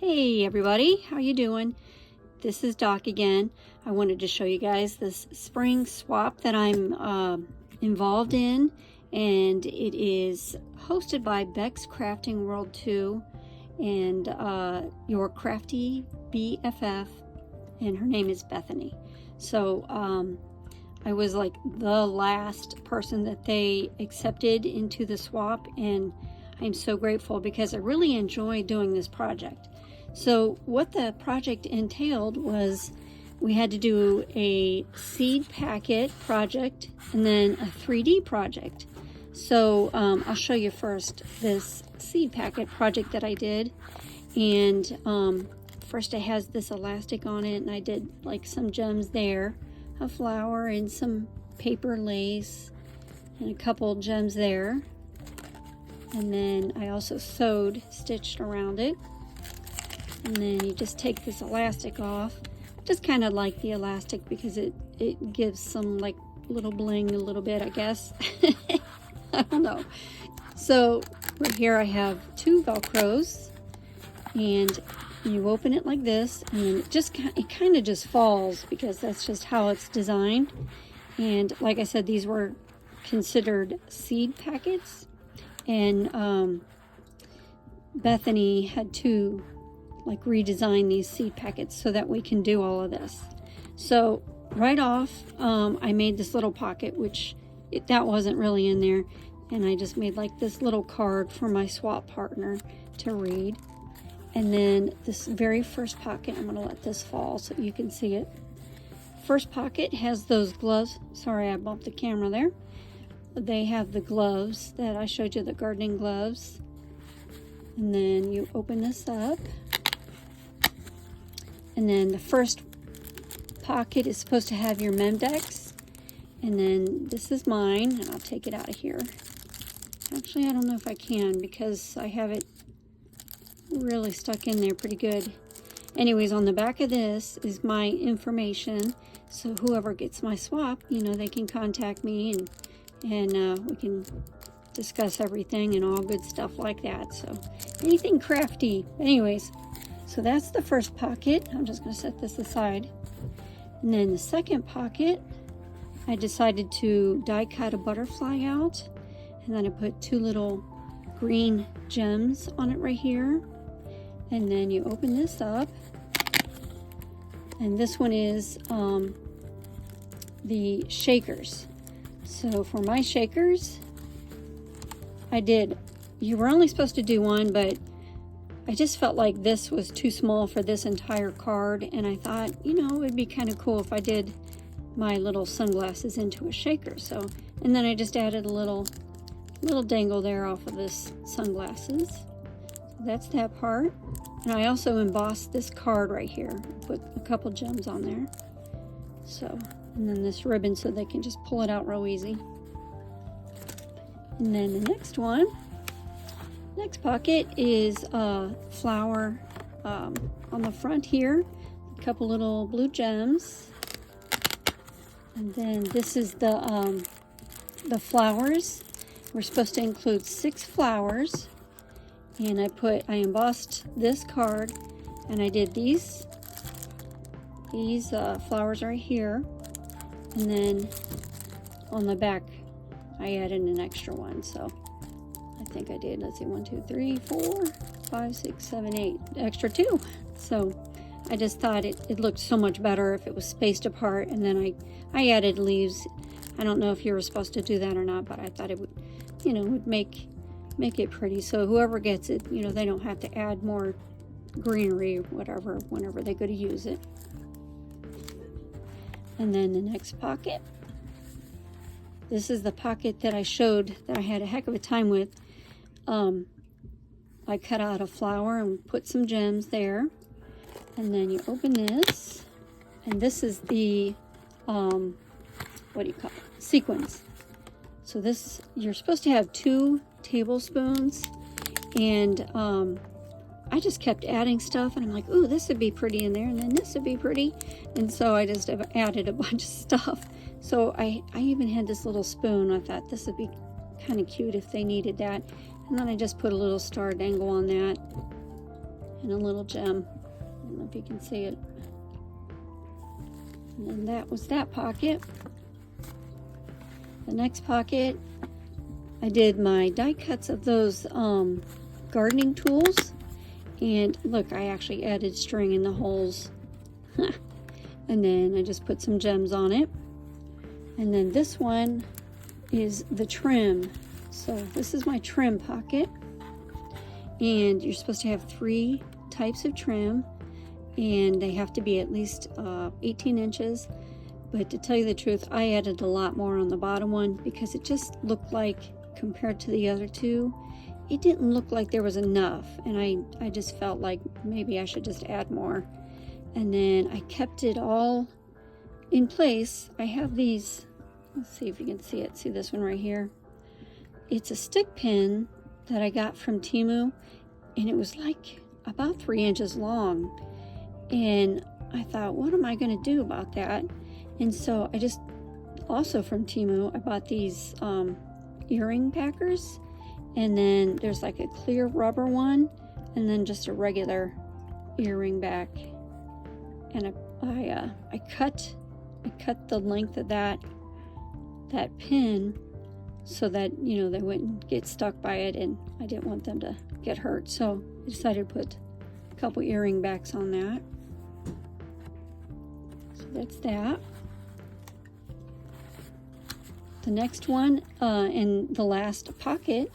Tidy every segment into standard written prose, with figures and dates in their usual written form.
Hey everybody, how you doing? This is Doc again. I wanted to show you guys this spring swap that I'm involved in, and it is hosted by Becs Crafting World 2 and your crafty BFF, and her name is Bethany. So I was like the last person that they accepted into the swap, and I'm so grateful because I really enjoy doing this project. So what the project entailed was we had to do a seed packet project and then a 3D project. So I'll show you first this seed packet project that I did. And first it has this elastic on it, and I did like some gems there, a flower and some paper lace and a couple gems there. And then I also stitched around it. And then you just take this elastic off. I just kind of like the elastic because it gives some like little bling a little bit, I guess. I don't know. So right here I have two Velcros, and you open it like this, and it kind of just falls because that's just how it's designed. And like I said, these were considered seed packets, and Bethany had to like redesign these seed packets so that we can do all of this. So right off, I made this little pocket, which that wasn't really in there, and I just made like this little card for my swap partner to read. And then this very first pocket, I'm gonna let this fall so you can see it. First pocket has those gloves. Sorry, I bumped the camera there. They have the gloves that I showed you, the gardening gloves. And then you open this up. And then the first pocket is supposed to have your Mendex. And then this is mine, and I'll take it out of here. Actually, I don't know if I can because I have it really stuck in there pretty good. Anyways, on the back of this is my information. So whoever gets my swap, they can contact me, and we can discuss everything and all good stuff like that. So anything crafty. Anyways. So that's the first pocket. I'm just going to set this aside. And then the second pocket, I decided to die cut a butterfly out. And then I put two little green gems on it right here. And then you open this up. And this one is the shakers. So for my shakers, you were only supposed to do one, but I just felt like this was too small for this entire card, and I thought, it'd be kind of cool if I did my little sunglasses into a shaker. So, and then I just added a little dangle there off of this sunglasses. So that's that part. And I also embossed this card right here, put a couple gems on there. So, and then this ribbon so they can just pull it out real easy. And then the next pocket is a flower on the front here, a couple little blue gems, and then this is the flowers. We're supposed to include 6 flowers, and I embossed this card, and I did these flowers right here, and then on the back I added an extra one. So I think I did, let's see, 1, 2, 3, 4, 5, 6, 7, 8, extra 2. So I just thought it looked so much better if it was spaced apart, and then I added leaves. I don't know if you were supposed to do that or not, but I thought it would, would make it pretty. So whoever gets it, they don't have to add more greenery or whatever whenever they go to use it. And then the next pocket. This is the pocket that I showed that I had a heck of a time with. I cut out a flower and put some gems there, and then you open this, and this is the what do you call it? Sequins. So this, you're supposed to have 2 tablespoons, and I just kept adding stuff, and I'm like, ooh, this would be pretty in there, and then this would be pretty, and so I just have added a bunch of stuff. So I even had this little spoon. I thought this would be kind of cute if they needed that. And then I just put a little star dangle on that. and a little gem. I don't know if you can see it. And then that was that pocket. The next pocket, I did my die cuts of those gardening tools. And look, I actually added string in the holes. And then I just put some gems on it. And then this one is the trim. So this is my trim pocket. And you're supposed to have 3 types of trim. And they have to be at least 18 inches. But to tell you the truth, I added a lot more on the bottom one because it just looked like, compared to the other 2, it didn't look like there was enough. And I just felt like maybe I should just add more. And then I kept it all in place. I have these, let's see if you can see it. See this one right here? It's a stick pin that I got from Temu, and it was like about 3 inches long. And I thought, what am I going to do about that? And so I just, also from Temu, I bought these earring packers. And then there's like a clear rubber one, and then just a regular earring back. And I cut the length of that pin so that, you know, they wouldn't get stuck by it, and I didn't want them to get hurt. So I decided to put a couple earring backs on that. So that's that. The next one, in the last pocket,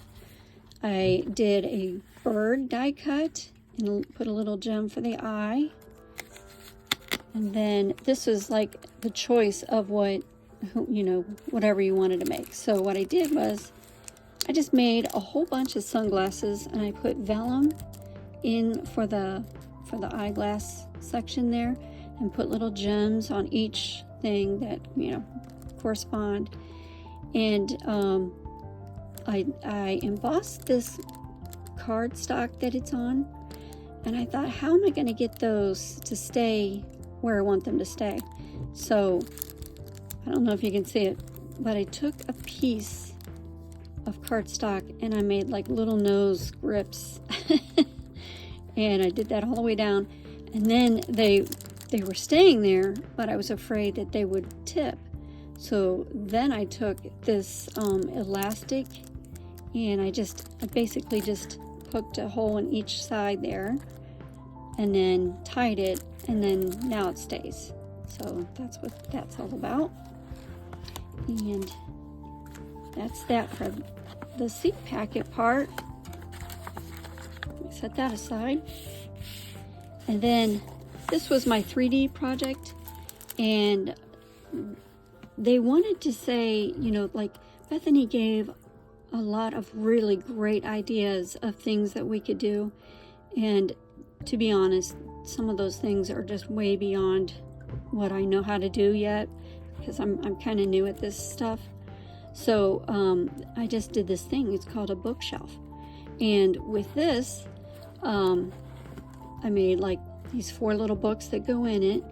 I did a bird die cut and put a little gem for the eye. And then this was like the choice of what, you know, whatever you wanted to make. So what I did was I just made a whole bunch of sunglasses, and I put vellum in for the eyeglass section there, and put little gems on each thing that, you know, correspond. And I embossed this cardstock that it's on, and I thought, how am I going to get those to stay where I want them to stay? So I don't know if you can see it, but I took a piece of cardstock and I made like little nose grips and I did that all the way down, and then they were staying there, but I was afraid that they would tip. So then I took this elastic, and I basically just poked a hole in each side there, and then tied it, and then now it stays. So that's what that's all about. And that's that for the seed packet part. Let me set that aside. And then this was my 3D project, and they wanted to say, you know, like Bethany gave a lot of really great ideas of things that we could do. And to be honest, some of those things are just way beyond what I know how to do yet, because I'm kind of new at this stuff. So I just did this thing. It's called a bookshelf. And with this, I made like these 4 little books that go in it.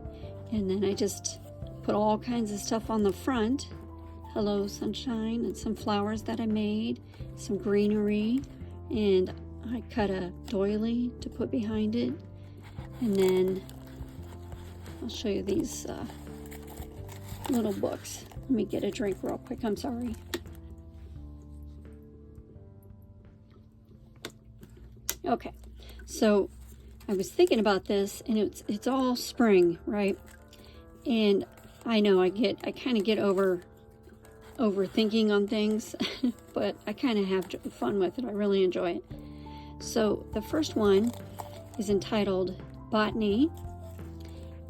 And then I just put all kinds of stuff on the front. Hello Sunshine, and some flowers that I made, some greenery, and I cut a doily to put behind it. And then I'll show you these little books. Let me get a drink real quick, I'm sorry. Okay, so I was thinking about this, and it's all spring, right? And I know I kind of get overthinking on things, but I kind of have fun with it. I really enjoy it. So the first one is entitled Botany,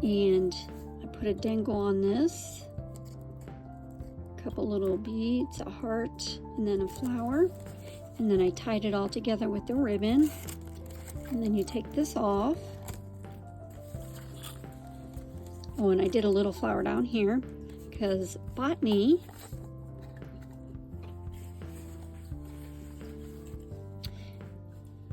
and I put a dangle on this, a couple little beads, a heart, and then a flower, and then I tied it all together with the ribbon. And then you take this off. Oh, and I did a little flower down here because botany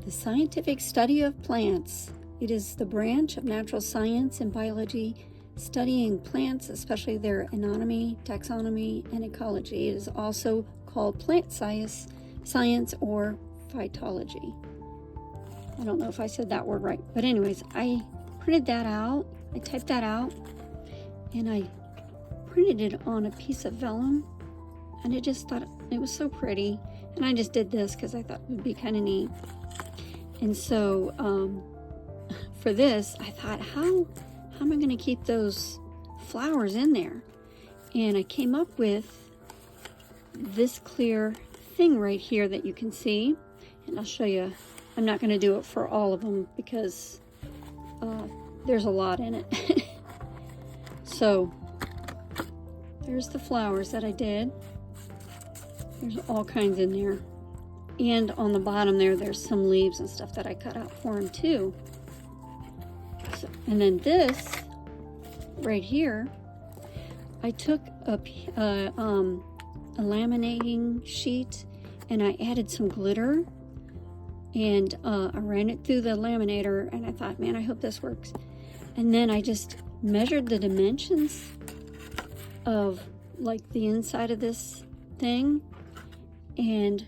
the scientific study of plants. It is the branch of natural science and biology studying plants, especially their anatomy, taxonomy, and ecology. It is also called plant science or phytology. I don't know if I said that word right, but anyways, I printed that out. I typed that out and I printed it on a piece of vellum, and I just thought it was so pretty, and I just did this because I thought it would be kind of neat. And so for this, I thought, how am I going to keep those flowers in there? And I came up with this clear thing right here that you can see, and I'll show you. I'm not going to do it for all of them because there's a lot in it. So there's the flowers that I did. There's all kinds in there. And on the bottom there's some leaves and stuff that I cut out for him too. So, and then this right here, I took a laminating sheet and I added some glitter, and I ran it through the laminator, and I thought, man, I hope this works. And then I just measured the dimensions of like the inside of this thing, and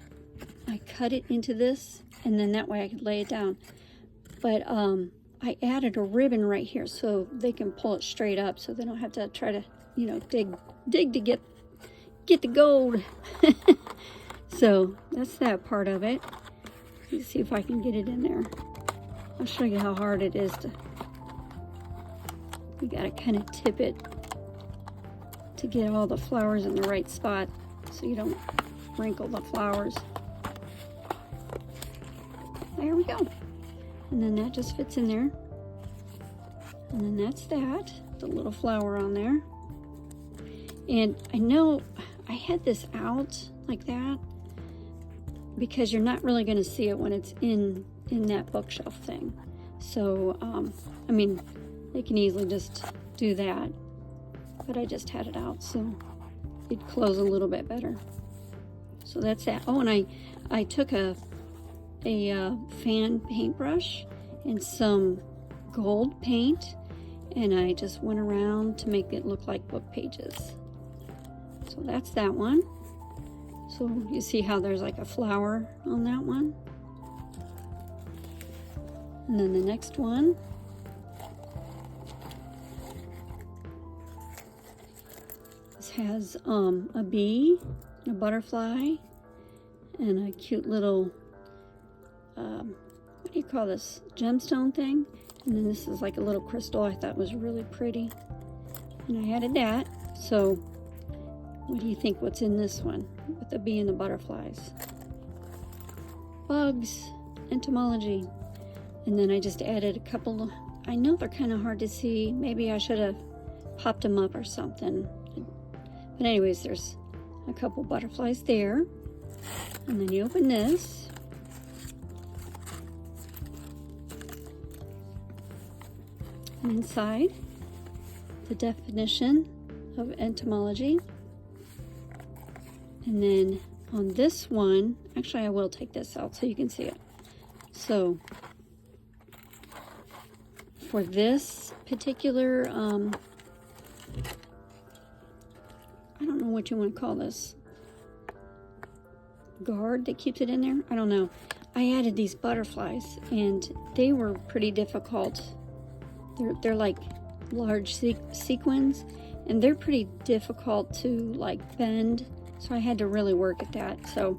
I cut it into this, and then that way I could lay it down. But I added a ribbon right here so they can pull it straight up, so they don't have to try to, you know, dig to get the gold. So that's that part of it. Let's see if I can get it in there. I'll show you how hard it is to, you gotta kind of tip it to get all the flowers in the right spot so you don't wrinkle the flowers. There we go. And then that just fits in there. And then that's that, the little flower on there. And I know I had this out like that because you're not really going to see it when it's in that bookshelf thing. So, I mean, they can easily just do that. But I just had it out so it'd close a little bit better. So that's that. Oh, and I took a fan paintbrush and some gold paint, and I just went around to make it look like book pages. So that's that one. So you see how there's like a flower on that one. And then the next one, this has a bee, a butterfly, and a cute little what do you call this, gemstone thing. And then this is like a little crystal I thought was really pretty, and I added that. So what do you think what's in this one with the bee and the butterflies? Bugs, entomology. And then I just added a couple, I know they're kind of hard to see, maybe I should have popped them up or something, but anyways, there's a couple butterflies there. And then you open this, and inside the definition of entomology. And then on this one, actually I will take this out so you can see it. So for this particular, I don't know what you want to call this, guard that keeps it in there, I don't know. I added these butterflies and they were pretty difficult. They're like large sequins, and they're pretty difficult to like bend, so I had to really work at that. So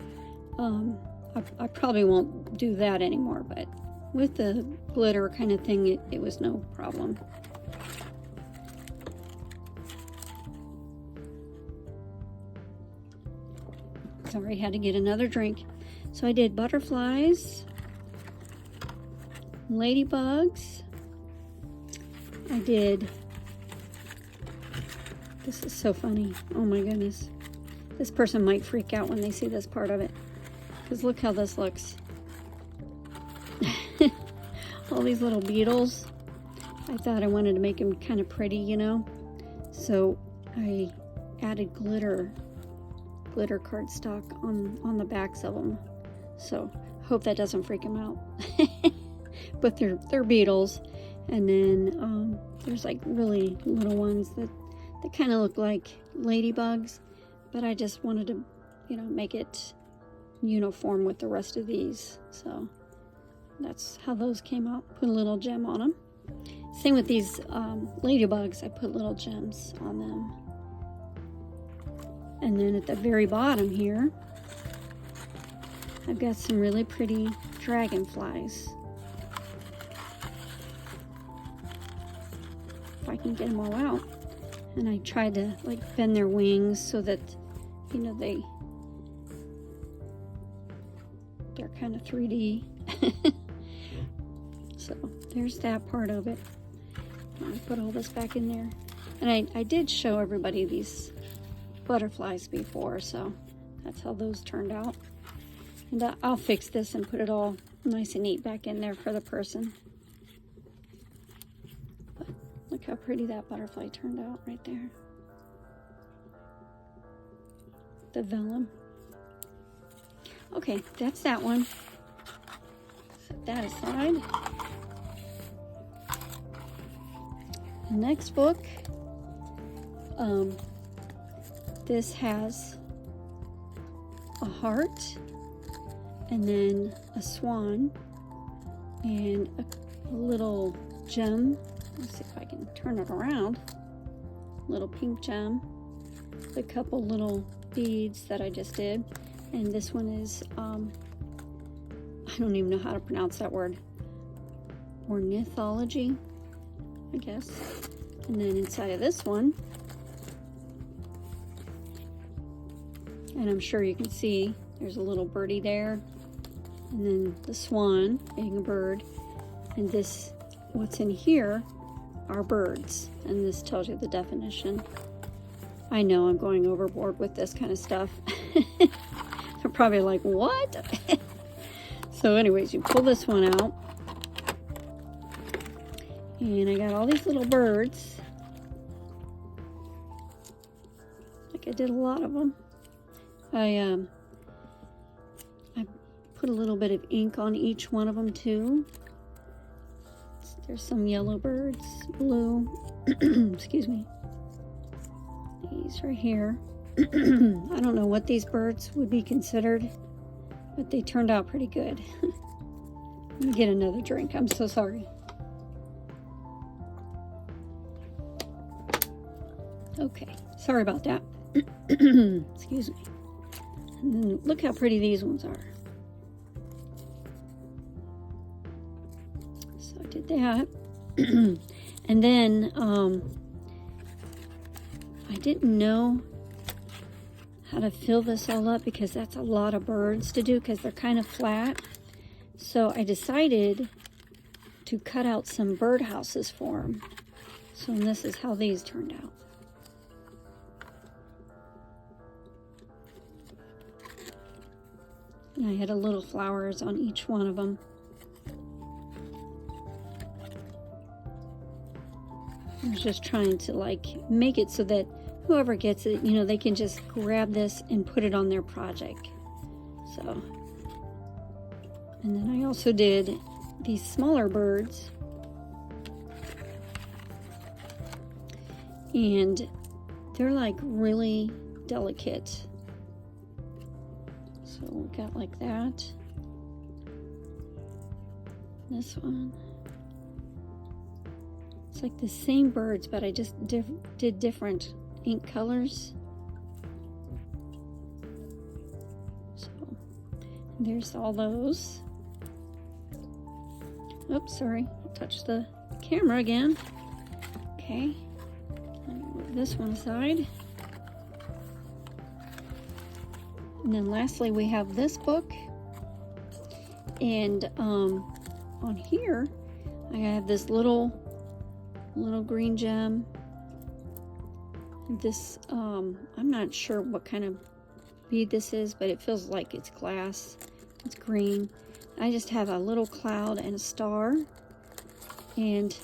I probably won't do that anymore, but with the glitter kind of thing, it was no problem. Sorry, had to get another drink. So I did butterflies, ladybugs, I did, this is so funny, oh my goodness. This person might freak out when they see this part of it, because look how this looks. All these little beetles. I thought I wanted to make them kind of pretty, you know. So I added glitter cardstock on the backs of them. So hope that doesn't freak them out. But they're beetles. And then there's like really little ones that kind of look like ladybugs, but I just wanted to, you know, make it uniform with the rest of these. So that's how those came out. Put a little gem on them. Same with these ladybugs. I put little gems on them. And then at the very bottom here, I've got some really pretty dragonflies. If I can get them all out. And I tried to like bend their wings so that, you know, they're kind of 3D. So there's that part of it. I'll put all this back in there. And I did show everybody these butterflies before, so that's how those turned out. And I'll fix this and put it all nice and neat back in there for the person. But look how pretty that butterfly turned out right there. The vellum. Okay, that's that one. Set that aside. The next book, this has a heart, and then a swan, and a little gem. Let's see if I can turn it around. Little pink gem, a couple little beads that I just did, and this one is, I don't even know how to pronounce that word, ornithology, I guess. And then inside of this one, and I'm sure you can see there's a little birdie there, and then the swan being a bird, and this, what's in here are birds, and this tells you the definition. I know I'm going overboard with this kind of stuff. They're probably like, what? So anyways, you pull this one out, and I got all these little birds. Like I did a lot of them. I put a little bit of ink on each one of them too. There's some yellow birds, blue, excuse me. These right here. I don't know what these birds would be considered, but they turned out pretty good. Let me get another drink. I'm so sorry. Okay, sorry about that. Excuse me. And then look how pretty these ones are. So I did that. And then I didn't know how to fill this all up because that's a lot of birds to do because they're kind of flat. So I decided to cut out some bird houses for them. So this is how these turned out. And I had a little flowers on each one of them. I was just trying to like make it so that whoever gets it, you know, they can just grab this and put it on their project. So, and then I also did these smaller birds. And they're like really delicate. So we got like that. This one. It's like the same birds, but I just did different ink colors. So there's all those. Oops, sorry, I touched the camera again. Okay, let me move this one aside. And then lastly, we have this book. And on here, I have this little green gem. This, I'm not sure what kind of bead this is, but it feels like it's glass. It's green. I just have a little cloud and a star. And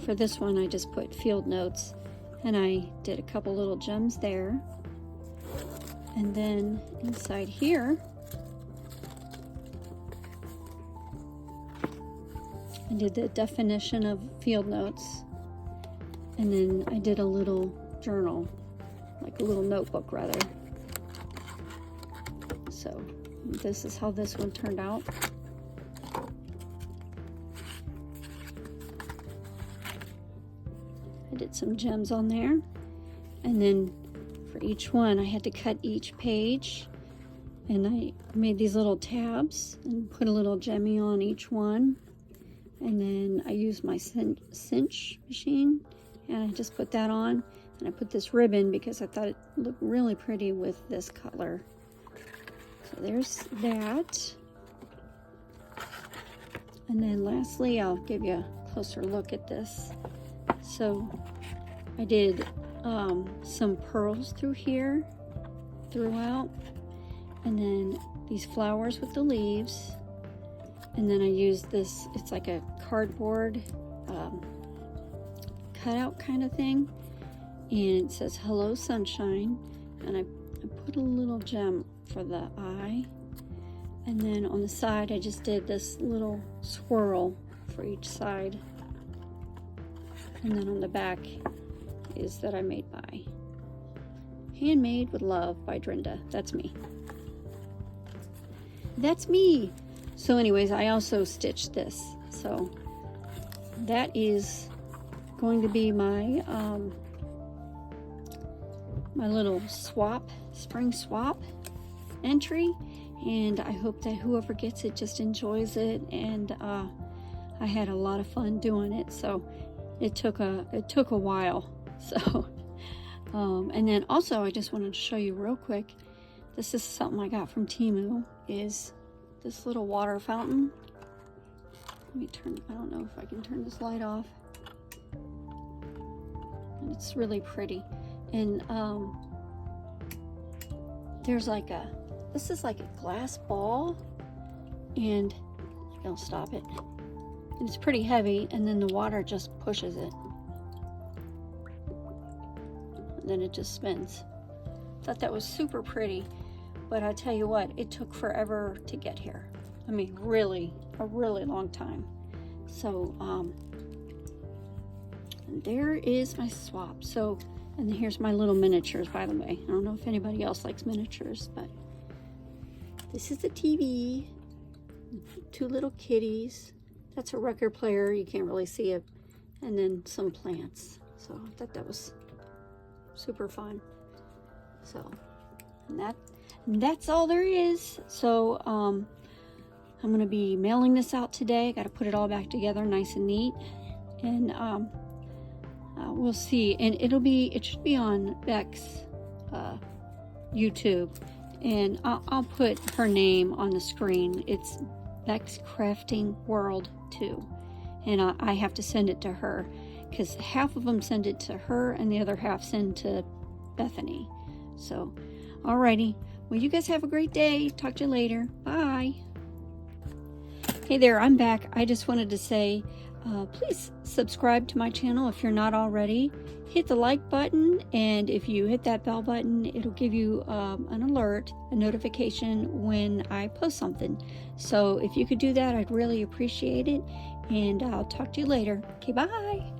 for this one, I just put field notes. And I did a couple little gems there. And then inside here, I did the definition of field notes. And then I did a little journal, like a little notebook rather. So this is how this one turned out. I did some gems on there. And then for each one, I had to cut each page. And I made these little tabs and put a little gemmy on each one. And then I used my cinch machine, and I just put that on. And I put this ribbon because I thought it looked really pretty with this color. So there's that. And then lastly, I'll give you a closer look at this. So I did some pearls through here, throughout. And then these flowers with the leaves. And then I used this, it's like a cardboard cutout kind of thing. And it says, "Hello Sunshine." And I put a little gem for the eye. And then on the side, I just did this little swirl for each side. And then on the back is that I made by Handmade with Love by Drinda. That's me. That's me. So anyways, I also stitched this. So that is going to be my my little swap, spring swap entry. And I hope that whoever gets it just enjoys it. And I had a lot of fun doing it. So it took a while. So and then also I just wanted to show you real quick. This is something I got from Temu, is this little water fountain. Let me turn, I don't know if I can turn this light off. And it's really pretty. And there's like this is like a glass ball, and I'll stop it. And it's pretty heavy, and then the water just pushes it. And then it just spins. Thought that was super pretty. But I tell you what, it took forever to get here. I mean, really, a really long time. So, and there is my swap. So, and here's my little miniatures, by the way. I don't know if anybody else likes miniatures, but this is the TV. 2 little kitties. That's a record player. You can't really see it. And then some plants. So I thought that was super fun. So, and that's all there is. So I'm going to be mailing this out today. I got to put it all back together nice and neat. And we'll see. And it should be on Becs YouTube. And I'll put her name on the screen. It's Becs Crafting World 2. And I have to send it to her, because half of them send it to her and the other half send to Bethany. So, alrighty. Well, you guys have a great day. Talk to you later. Bye. Hey there, I'm back. I just wanted to say, please subscribe to my channel if you're not already. Hit the like button, and if you hit that bell button, it'll give you an alert, a notification when I post something. So if you could do that, I'd really appreciate it. And I'll talk to you later. Okay, bye.